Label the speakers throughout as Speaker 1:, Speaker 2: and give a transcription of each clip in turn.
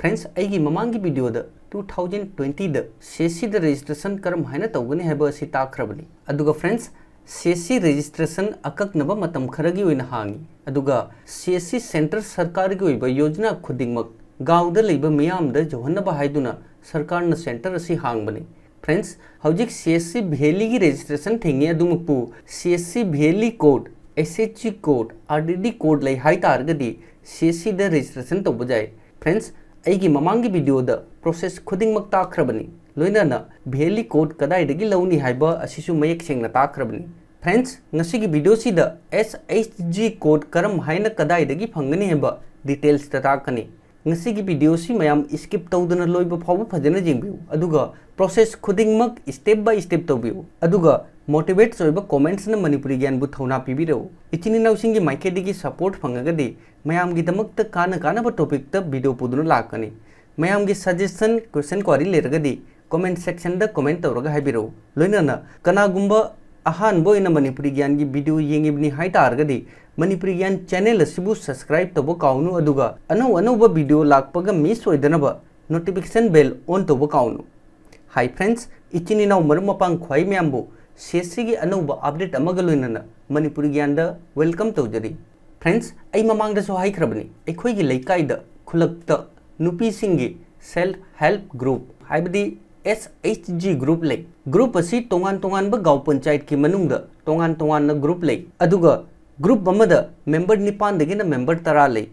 Speaker 1: Friends अगी ममांगी video 2020 द सीएससी द रजिस्ट्रेशन करम हाइना तौगने हैबा असि ताखरबनी अदुगा फ्रेंड्स सीएससी रजिस्ट्रेशन अकक्नबा मतम खरगी ओइना हांगी अदुगा सीएससी सेंटर सरकार की ओइबा योजना खुदिंगमक गांवदा लेबा मियामदा जौहन्नबा हाइदुना सरकार सेंटर असी हांगबनी फ्रेंड्स हौजिक सीएससी भेली की रजिस्ट्रेशन थेंगे अदुमकपु सीएससी भेली code SHG code RDD code लै हाइ तारगदी सीएससी द रजिस्ट्रेशन तौबा जाय फ्रेंड्स अगी ममांगी वीडियो द प्रोसेस खुदिंगमक ताखरबनी लोइनाना भेली कोड कदाइदगी लौनी हाइबा असिसु मयेक सेंगना ताखरबनी फ्रेंड्स नसिगी वीडियो सिदा एसएचजी कोड करम हाइना कदाइदगी फंगनी हैबा डिटेल्स ताकनी नसिगी वीडियो सि मयाम स्किप तौदना लोइबा फावबा फजना जेंबियु अदुगा प्रोसेस खुदिंगमक स्टेप बाय स्टेप तौबियु अदुगा मोटिवेट सोइबा कमेंट्स न मणिपुरी ज्ञान बु थौना पिबिरौ इचिनि नाउसिंगी माइकेदिगी सपोर्ट फंगगदी मयामगी दमकत काना टॉपिक त वीडियो पुदुना लाकनी मयामगी सजेशन क्वेश्चन क्वारी लेरगदी कमेंट सेक्शन द कमेंट तौरगा हाइबिरौ लोइनाना कनागुंबा अहानबो इन मणिपुरी ज्ञान की वीडियो येंगिबनी हाइ तारगदी मणिपुरी ज्ञान चैनल असिबु सब्सक्राइब तबो काउनु अदुगा अनौ वीडियो लाकपगा मिस ओइदनबा नोटिफिकेशन बेल ऑन तबो काउनु हाई फ्रेंड्स इचिनि नाउ मरम मपांग ख्वाई म्यामबु सीएससी की अनौबा अपडेट अमगा लोइनना मणिपुरी ज्ञान द वेलकम तौजरी फ्रेंड्स आई ममांगदसु हाइख्रबनी अखोइगी लैकाइद खुलक्त नुपीसिंगी सेल्फ हेल्प ग्रुप हाइबदी SHG ग्रुप ले ग्रुप असी तोंगान तोंगान गाँव पंचायत की मनुंग तोंगान तोंगान ग्रुप ले अदुगा ग्रुप अमद मेंबर निपान दगिना मेंबर 10 ले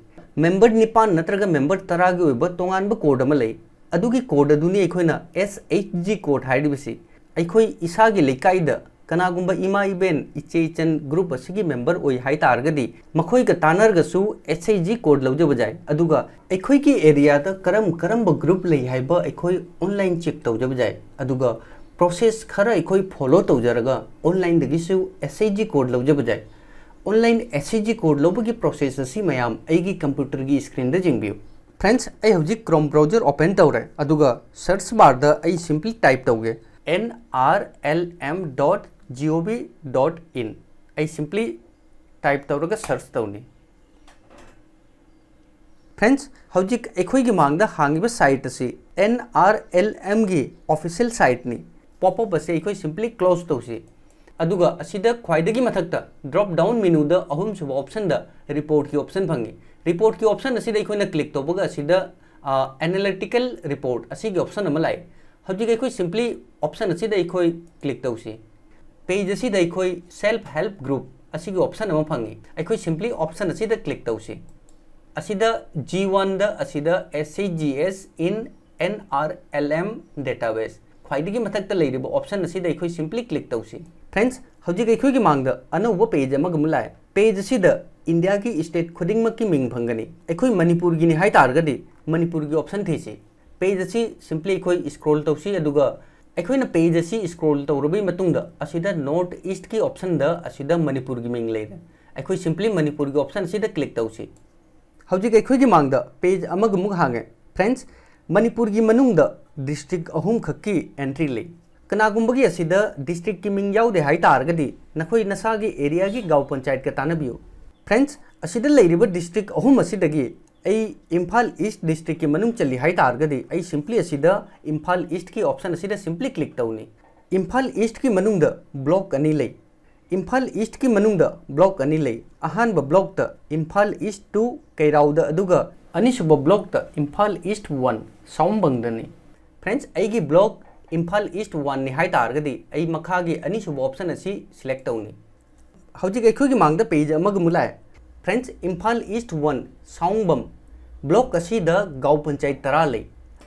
Speaker 1: मेंबर निपान नत्रगा मेंबर 10 की ओइबा तोंगान कोड अमा ले अदुगी कोड अदुनी अखोइना SHG कोड हाइदिबसी अखोइ इसागी लेकाइद कनागुंबा इमा इबेन इचे इचन ग्रुप असिगी मेंबर ओइ हाइ तारगदी मखोइगा तानरगसु SHG कोड लौजब जाय अदुगा अखोइ की एरिया द करम ग्रुप ले हाइबा अखोइ ऑनलाइन चेक तौजब जाय अदुगा प्रोसेस खरा अखोइ फॉलो तौजरगा ऑनलाइन दगिसु SHG कोड लौजब जाय ऑनलाइन SHG कोड लौबगी प्रोसेस असी मयाम अइगी कंप्यूटर की स्क्रीन द जिंबियु फ्रेंड्स आई हौजिक क्रोम ब्राउजर ओपन तौरे अदुगा सर्च बार द आई सिंपली टाइप तौगे nrlm.gov.in आई सिंपली टाइप तौरगा सर्च तौनी फ्रेंड्स हौजिक अखोइगी मांगदा हांगिबा साइट असी nrlm गी ऑफिशियल साइट नी पॉपअप असे अखोइ सिंपली क्लोज तौसी अदुगा असिदा ख्वाइदगी मथक्ता ड्रॉप डाउन मेनू द अहुम सुब ऑप्शन द रिपोर्ट की ऑप्शन फंगी रिपोर्ट की ऑप्शन असिदा अखोइना क्लिक तौबगा असिदा एनालिटिकल रिपोर्ट असिगी ऑप्शन अमा लाइ हौजिक अखोइ सिंपली ऑप्शन असिदा अखोइ क्लिक तौसी पेज असिदा अखोइ सेल्फ हेल्प ग्रुप असिगी ऑप्शन अमा फंगी अखोइ सिंपली ऑप्शन असिदा क्लिक तौसी असिदा G1 द असिदा SCGS इन NRLM डेटाबेस ख्वाइदगी मथक्ता लेरिबा ऑप्शन असिदा अखोइ सिंपली क्लिक तौसी फ्रेंड्स हौजिक अखोइगी मांगदा अनौबा पेज अमगा मुलाय पेज असिदा इंडिया की स्टेट खुदिंगमकी मिंग फंगनी अखोइ मणिपुर गिनी हाइ तारगदी मणिपुर की ऑप्शन थेसी पेज असी सिंपली अखोइ स्क्रॉल तौसी अदुगा अखोइना पेज असी स्क्रॉल तौरबई मतुंगदा असिदा नॉर्थ ईस्ट की ऑप्शन द असिदा मणिपुर की मिंग लेना अखोइ सिंपली मणिपुर की ऑप्शन असिदा क्लिक तौसी हौजिक अखोइगी मांगदा पेज अमग मुग हांगे फ्रेंड्स मणिपुर की मनुंगदा डिस्ट्रिक्ट अहुम खक्की एंट्री ले कनागुंबगी असिदा डिस्ट्रिक्ट की मिंग याउदे हाइ तारगदी नखोइ नसागी एरिया की गाँव पंचायत का तानबियो फ्रेंड्स असिदा लेरिबा डिस्ट्रिक्ट अहुम असिदगी इम्फाल ईस्ट डिस्ट्रिक्ट की मनुंग चली हाइ तारगदी सिंपली असिदा इम्फाल ईस्ट की ऑप्शन असिदा सिंपली क्लिक तौनी इम्फाल ईस्ट की मनुंग ब्लॉक अनी ले इम्फाल ईस्ट की मनुंग ब्लॉक अनी ले अहानब ब्लॉक इम्फाल ईस्ट 2 कैराउद अदुगा अनिसुब ब्लॉक इम्फाल ईस्ट 1 साउंबंगदनी फ्रेंड्स अइगी ब्लॉक इम्फाल ईस्ट 1 नि हाइ तारगदी अइ मखागी अनिसुब ऑप्शन असी सिलेक्ट तौनी हौजिक अखोइगी मांगदा पेज अमग मुलाय फ्रेंड्स इम्फाल ईस्ट 1 साउंबम ब्लॉक असिदा गाँव पंचायत 10 ले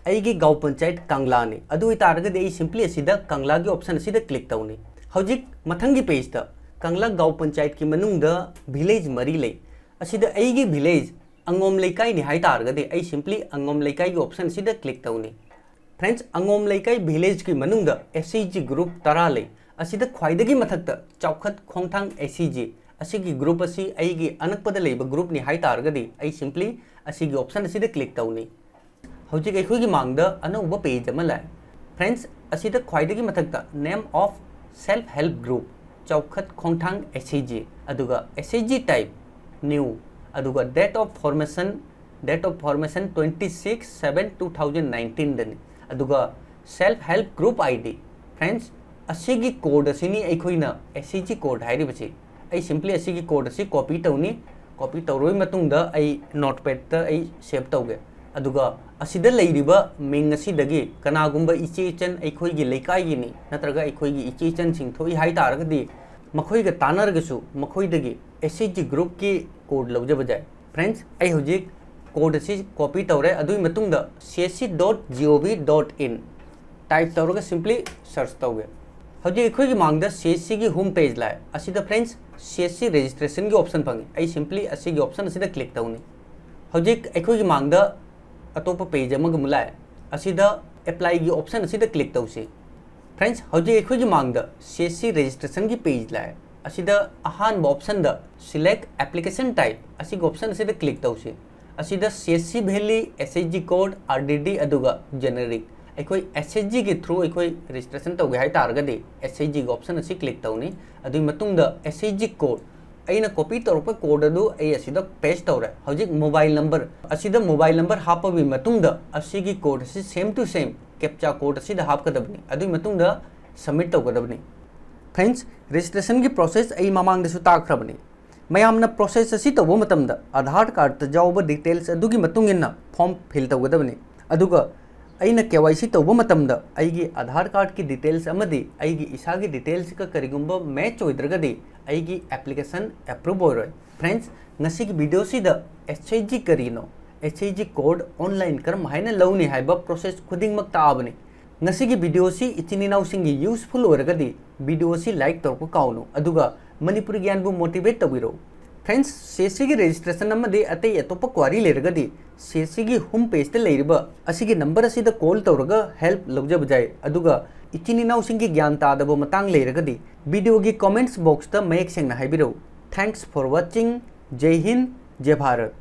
Speaker 1: अइगी गाँव पंचायत कांगला ने अदु तारगदी अइ सिंपली असिदा कांगला की ऑप्शन असिदा क्लिक तौनी हौजिक मथंगी पेज द कांगला गाँव पंचायत की मनुंग द विलेज मरी ले असिदा अइगी विलेज अंगोम लेकाई नि हाइ तारगदी अइ सिंपली अंगोम लेकाई की ऑप्शन असिदा क्लिक तौनी फ्रेंड्स अंगोम लेकाई विलेज की मनुंग द SCG ग्रुप 10 ले असिदा ख्वाइदगी मथक्ता चौखत खोंगथांग SCG असिगी ग्रुप असी अइगी अनकपद लेबा ग्रुप नि हाइ तारगदी अइ सिंपली असिगी ऑप्शन असिदा क्लिक तौनी हौजिक अखोइगी मांगदा अनौबा पेज अमा लाय फ्रेंड्स असिदा ख्वाइदगी मथक्ता name of self help group चौखत खोंगथांग SCG अदुगा SCG टाइप न्यू अदुगा date of formation date of formation 26/7/2019 दनी अदुगा self help group ID friends असिगी कोड असिनी अखोइना एससीजी कोड हाइरिबसी आई सिंपली असिगी कोड असि कॉपी तौनी कॉपी तौरोय मतुंगदा आई नोटपैड ता आई सेव तौगे अदुगा असिदा लैरिबा मिंग असिदगी कनागुंबा इचेचन अखोइगी लेकाइगिनी नत्रगा अखोइगी इचेचन सिंथोई हाइ तारगदी मखोइगा तानरगसु मखोइदगी एससीजी ग्रुप की कोड लौजब जाय फ्रेंड्स आई हुजिक कोड असि कॉपी तौरे अदुई मतुंगदा csc.gov.in टाइप तौरगा सिंपली सर्च तौगे हौजिक अखोइगी मांगदा csc की होम पेज लाय असिदा फ्रेंड्स csc रजिस्ट्रेशन की ऑप्शन फंगे आई सिंपली असिगी ऑप्शन असिदा क्लिक तौनी हौजिक अखोइगी मांगदा अतोप पेज अमग मुलाय असिदा अप्लाई की ऑप्शन असिदा क्लिक तौसी फ्रेंड्स हौजिक अखोइगी मांगदा csc रजिस्ट्रेशन की पेज लाय असिदा अहान ऑप्शन द सिलेक्ट एप्लीकेशन टाइप असिगी ऑप्शन असिदा क्लिक तौसी असिदा csc valley SHG code RDD अदुगा जेनेरिक अखोई SHG के थ्रू अखोई रजिस्ट्रेशन तौगे हाइ तारगदी SHG की ऑप्शन असी क्लिक तौनी अदुई मतुंगदा SHG कोड अइना कॉपी तौरप कोड अदु अइ असिदा पेस्ट तौरे हौजिक मोबाइल नंबर असिदा मोबाइल नंबर हापबि मतुंगदा असिगी कोड असी same to same captcha code असिदा हापकदबनी अदुई मतुंगदा सबमिट तौगदबनी फ्रेंड्स रजिस्ट्रेशन की प्रोसेस अइ ममांगदसु ताख्रबनी मयामना प्रोसेस असी तौबो मतमदा आधार कार्ड त जाउबा डिटेल्स अदुगी मतुंगिना फॉर्म फिल तौगदबनी अदुगा अइना KYC तौबो मतमदा अइगी आधार कार्ड की डिटेल्स अमदी अइगी इसागी डिटेल्स का करिगुंबा मैच ओइद्रगदी अइगी एप्लीकेशन अप्रूव होइरोय फ्रेंड्स ngasiगी वीडियो सिदा SHG करिनो SHG कोड ऑनलाइन करम हाइना लौनी हाइबा प्रोसेस खुदिंगमक ताबनी ngasiगी वीडियो सि इचिनिनाउ सिंगी यूजफुल ओइरगदी वीडियो सि लाइक तौरपो काउनो अदुगा मणिपुरी ज्ञानबु मोटिवेट तौबिरो फ्रेंड्स csc की रजिस्ट्रेशन अमदी अतै अतोप क्वारी लेरगदी csc की होम पेज ते लेरिबा असिगी नंबर असिदा कॉल तौरगा हेल्प लौजब जाय अदुगा इचिनिनाउ सिंगी ज्ञान तादबो मतंग लेरगदी वीडियो की कमेंट्स बॉक्स ता मयेक सेंगना हाइबिरो थैंक्स फॉर वाचिंग जय हिंद जय भारत।